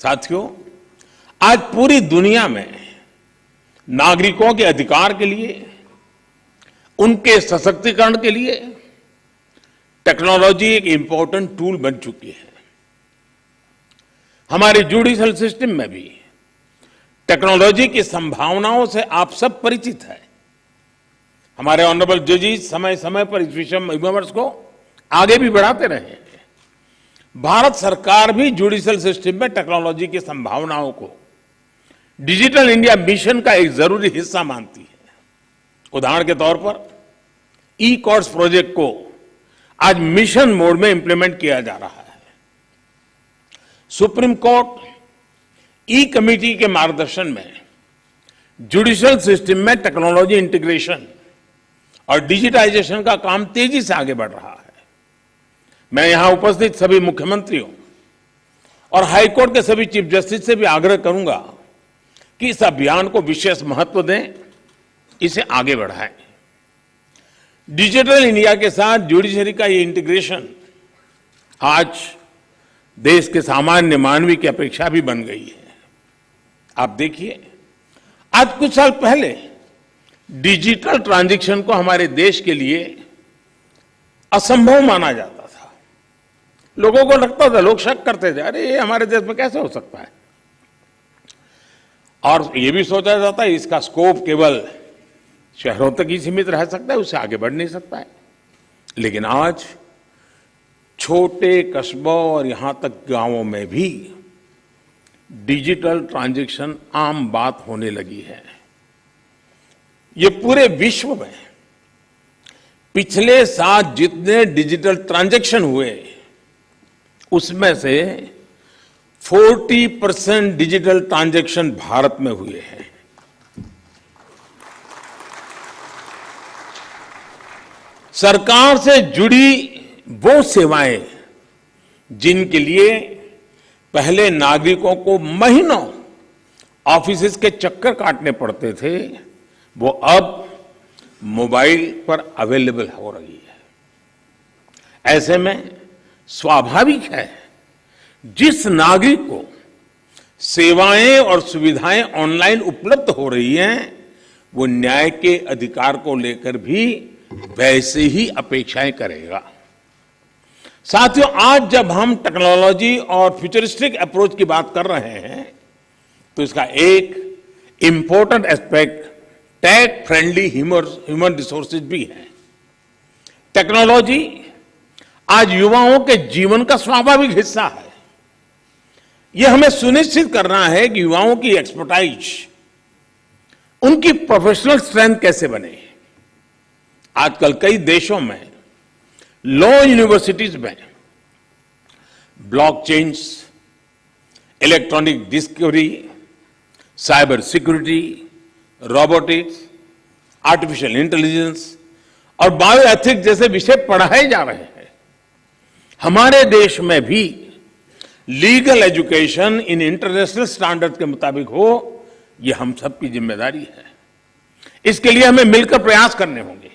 साथियों, आज पूरी दुनिया में नागरिकों के अधिकार के लिए, उनके सशक्तिकरण के लिए टेक्नोलॉजी एक इंपॉर्टेंट टूल बन चुकी है। हमारे जुडिशियल सिस्टम में भी टेक्नोलॉजी की संभावनाओं से आप सब परिचित हैं। हमारे ऑनरेबल जजेस समय समय पर इस विमर्श को आगे भी बढ़ाते रहे हैं। भारत सरकार भी जुडिशियल सिस्टम में टेक्नोलॉजी की संभावनाओं को डिजिटल इंडिया मिशन का एक जरूरी हिस्सा मानती है। उदाहरण के तौर पर ई कोर्ट्स प्रोजेक्ट को आज मिशन मोड में इंप्लीमेंट किया जा रहा है। सुप्रीम कोर्ट ई कमेटी के मार्गदर्शन में जुडिशियल सिस्टम में टेक्नोलॉजी इंटीग्रेशन और डिजिटाइजेशन का काम तेजी से आगे बढ़ रहा है। मैं यहां उपस्थित सभी मुख्यमंत्रियों और हाईकोर्ट के सभी चीफ जस्टिस से भी आग्रह करूंगा कि इस अभियान को विशेष महत्व दें, इसे आगे बढ़ाएं। डिजिटल इंडिया के साथ जुडिशरी का ये इंटीग्रेशन आज देश के सामान्य मानवी की अपेक्षा भी बन गई है। आप देखिए, आज कुछ साल पहले डिजिटल ट्रांजैक्शन को हमारे देश के लिए असंभव माना जाता था। लोगों को लगता था, लोग शक करते थे, अरे ये हमारे देश में कैसे हो सकता है। और ये भी सोचा जाता है इसका स्कोप केवल शहरों तक ही सीमित रह सकता है, उससे आगे बढ़ नहीं सकता है। लेकिन आज छोटे कस्बों और यहां तक गांवों में भी डिजिटल ट्रांजैक्शन आम बात होने लगी है। ये पूरे विश्व में पिछले साल जितने डिजिटल ट्रांजैक्शन हुए उसमें से 40% डिजिटल ट्रांजैक्शन भारत में हुए हैं। सरकार से जुड़ी वो सेवाएं जिनके लिए पहले नागरिकों को महीनों ऑफिसेज के चक्कर काटने पड़ते थे, वो अब मोबाइल पर अवेलेबल हो रही है। ऐसे में स्वाभाविक है जिस नागरिक को सेवाएं और सुविधाएं ऑनलाइन उपलब्ध हो रही हैं, वो न्याय के अधिकार को लेकर भी वैसे ही अपेक्षाएं करेगा। साथियों, आज जब हम टेक्नोलॉजी और फ्यूचरिस्टिक अप्रोच की बात कर रहे हैं तो इसका एक important aspect tech friendly human resources भी है। टेक्नोलॉजी आज युवाओं के जीवन का स्वाभाविक हिस्सा है। यह हमें सुनिश्चित करना है कि युवाओं की एक्सपर्टाइज, उनकी प्रोफेशनल स्ट्रेंथ कैसे बने। आजकल कई देशों में लॉ यूनिवर्सिटीज में blockchains, electronic discovery, cyber security, robotics, artificial intelligence और बायोएथिक्स जैसे विषय पढ़ाए जा रहे हैं। हमारे देश में भी legal education in international standard के मुताबिक हो, यह हम सबकी जिम्मेदारी है। इसके लिए हमें मिलकर प्रयास करने होंगे।